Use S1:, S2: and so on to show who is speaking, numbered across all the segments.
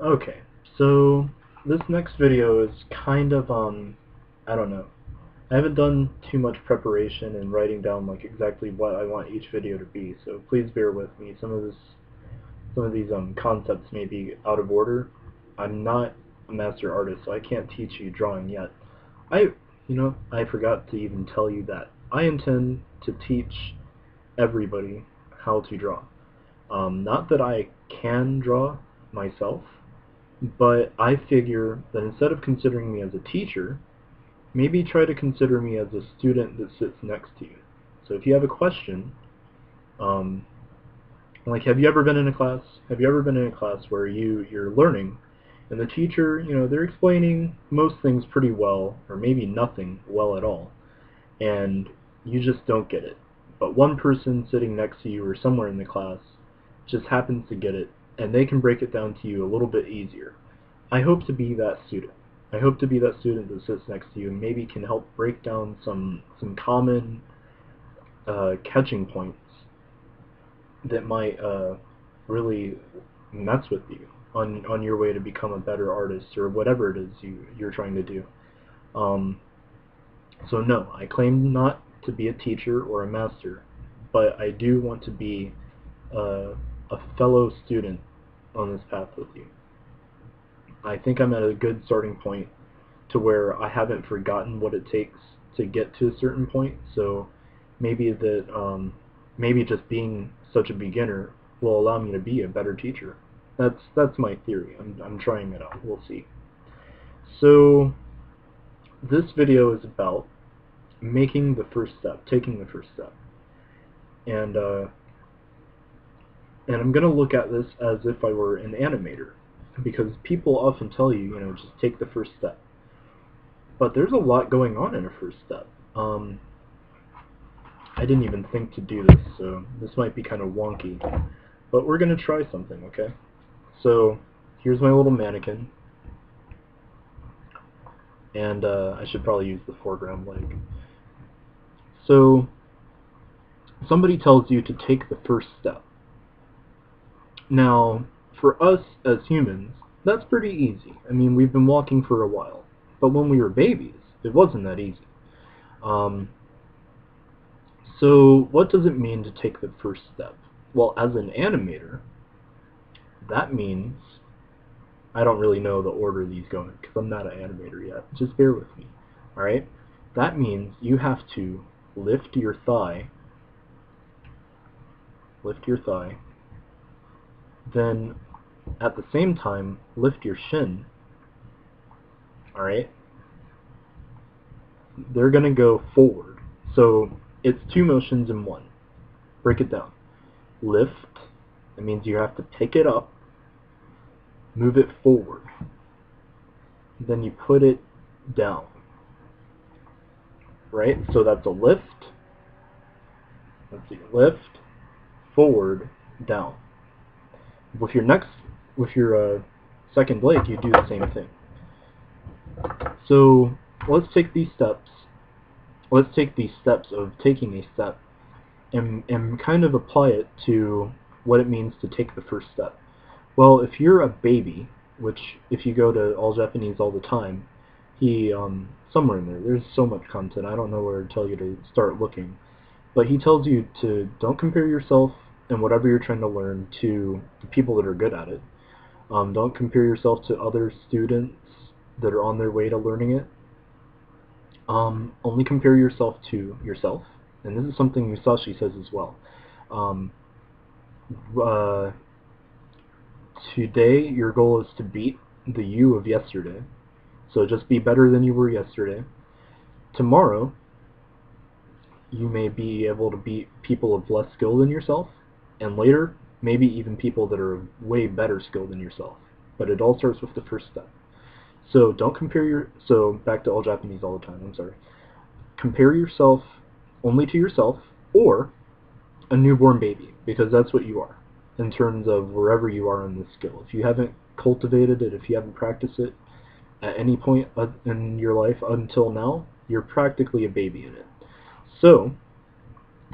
S1: Okay, so this next video is kind of, I don't know. I haven't done too much preparation and writing down like exactly what I want each video to be, so please bear with me. Some of these concepts may be out of order. I'm not a master artist, so I can't teach you drawing yet. I forgot to even tell you that I intend to teach everybody how to draw. Not that I can draw myself, but I figure that instead of considering me as a teacher, maybe try to consider me as a student that sits next to you. So if you have a question, um, like have you ever been in a class? Have you ever been in a class where you're learning, and the teacher, they're explaining most things pretty well, or maybe nothing well at all, and you just don't get it. But one person sitting next to you or somewhere in the class just happens to get it, and they can break it down to you a little bit easier. I hope to be that student. I hope to be that student that sits next to you and maybe can help break down some common catching points that might really mess with you on your way to become a better artist or whatever it is you're trying to do. Um, so no, I claim not to be a teacher or a master, but I do want to be a fellow student on this path with you. I think I'm at a good starting point to where I haven't forgotten what it takes to get to a certain point. So maybe just being such a beginner will allow me to be a better teacher. That's my theory. I'm trying it out. We'll see. So this video is about making the first step, taking the first step, and uh, and I'm gonna look at this as if I were an animator, because people often tell you, just take the first step. But there's a lot going on in a first step. I didn't even think to do this, so this might be kind of wonky. But we're going to try something, okay? So here's my little mannequin. And I should probably use the foreground leg. So somebody tells you to take the first step. Now, for us as humans, that's pretty easy. I mean, we've been walking for a while. But when we were babies, it wasn't that easy. So what does it mean to take the first step? Well, as an animator, that means, I don't really know the order these go in because I'm not an animator yet. Just bear with me. Alright? That means you have to lift your thigh, then at the same time lift your shin. Alright? They're going to go forward. So it's two motions in one. Break it down. Lift, that means you have to pick it up, move it forward. Then you put it down. Right? So that's a lift. Let's see. Lift, forward, down. With your second leg, you do the same thing. So let's take these steps. Let's take these steps of taking a step and kind of apply it to what it means to take the first step. Well, if you're a baby, which if you go to All Japanese all the time, somewhere in there's so much content, I don't know where to tell you to start looking, but he tells you to don't compare yourself and whatever you're trying to learn to the people that are good at it. Don't compare yourself to other students that are on their way to learning it. Only compare yourself to yourself, and this is something Musashi says as well. Today, your goal is to beat the you of yesterday, so just be better than you were yesterday. Tomorrow, you may be able to beat people of less skill than yourself, and later, maybe even people that are way better skilled than yourself. But it all starts with the first step. So don't compare so back to All Japanese all the time, I'm sorry. Compare yourself only to yourself or a newborn baby, because that's what you are in terms of wherever you are in this skill. If you haven't cultivated it, if you haven't practiced it at any point in your life until now, you're practically a baby in it. So,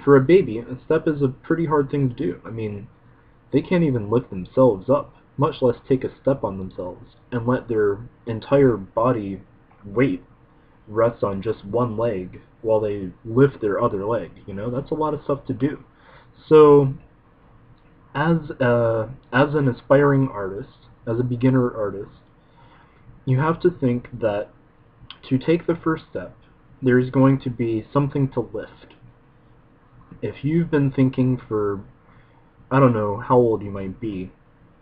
S1: for a baby, a step is a pretty hard thing to do. I mean, they can't even lift themselves up much less take a step on themselves and let their entire body weight rest on just one leg while they lift their other leg. You know, that's a lot of stuff to do. So as an aspiring artist, as a beginner artist, you have to think that to take the first step, there's going to be something to lift. If you've been thinking for, I don't know how old you might be,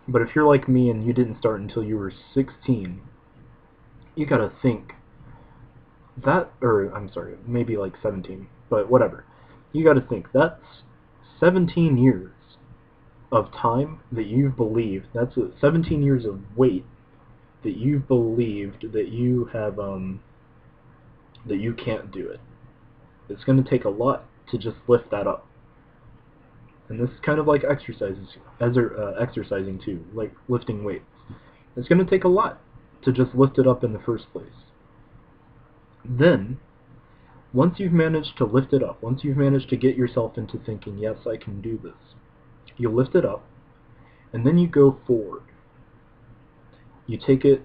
S1: but if you're like me and you didn't start until you were 16, you gotta think that, or I'm sorry, maybe like 17, but whatever. You gotta think, that's 17 years of time that you've believed, that's 17 years of weight that you've believed that you have, that you can't do it. It's going to take a lot to just lift that up. And this is kind of like exercising too, like lifting weights. It's going to take a lot to just lift it up in the first place. Then, once you've managed to lift it up, once you've managed to get yourself into thinking, yes, I can do this, you lift it up, and then you go forward. You take it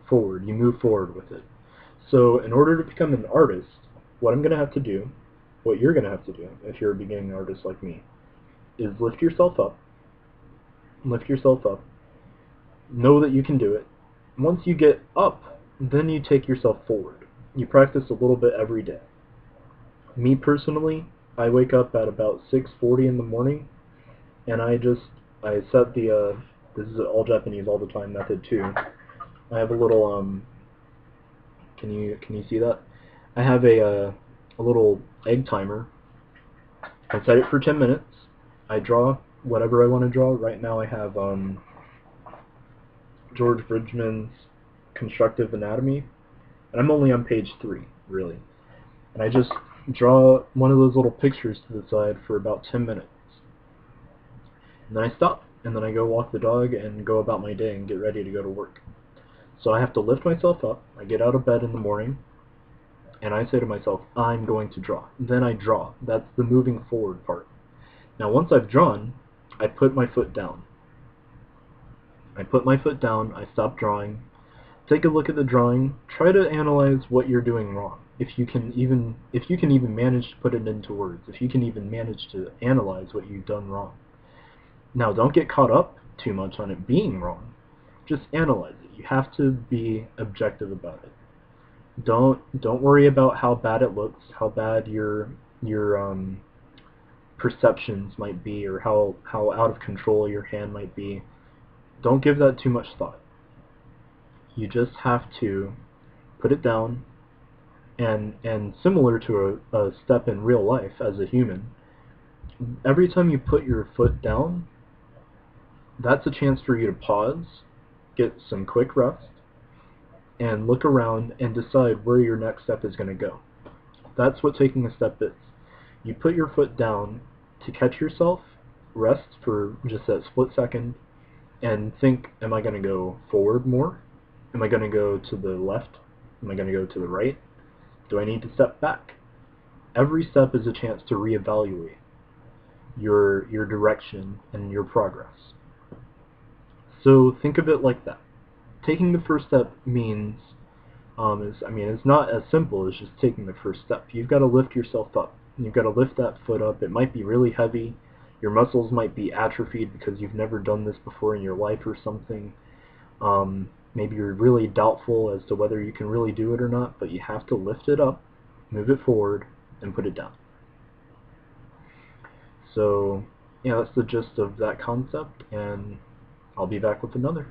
S1: forward, you move forward with it. So in order to become an artist, what I'm going to have to do, what you're going to have to do, if you're a beginning artist like me, is lift yourself up, know that you can do it. Once you get up, then you take yourself forward. You practice a little bit every day. Me personally, I wake up at about 6:40 in the morning, and I set the, this is all Japanese all the time method too. I have a little, can you see that? I have a little egg timer. I set it for 10 minutes. I draw whatever I want to draw. Right now I have George Bridgman's Constructive Anatomy, and I'm only on page 3, really. And I just draw one of those little pictures to the side for about 10 minutes. And then I stop, and then I go walk the dog and go about my day and get ready to go to work. So I have to lift myself up. I get out of bed in the morning, and I say to myself, I'm going to draw. Then I draw. That's the moving forward part. Now once I've drawn, I put my foot down. I stop drawing, take a look at the drawing, try to analyze what you're doing wrong. If you can even manage to put it into words, if you can even manage to analyze what you've done wrong. Now don't get caught up too much on it being wrong. Just analyze it. You have to be objective about it. Don't worry about how bad it looks, how bad your perceptions might be, or how out of control your hand might be. Don't give that too much thought. You just have to put it down, and similar to a step in real life as a human, every time you put your foot down, that's a chance for you to pause, get some quick rest, and look around and decide where your next step is going to go. That's what taking a step is. You put your foot down to catch yourself, rest for just that split second, and think, am I going to go forward more? Am I going to go to the left? Am I going to go to the right? Do I need to step back? Every step is a chance to reevaluate your direction and your progress. So think of it like that. Taking the first step means, it's not as simple as just taking the first step. You've got to lift yourself up. You've got to lift that foot up. It might be really heavy. Your muscles might be atrophied because you've never done this before in your life or something. Maybe you're really doubtful as to whether you can really do it or not, but you have to lift it up, move it forward, and put it down. So, yeah, that's the gist of that concept, and I'll be back with another.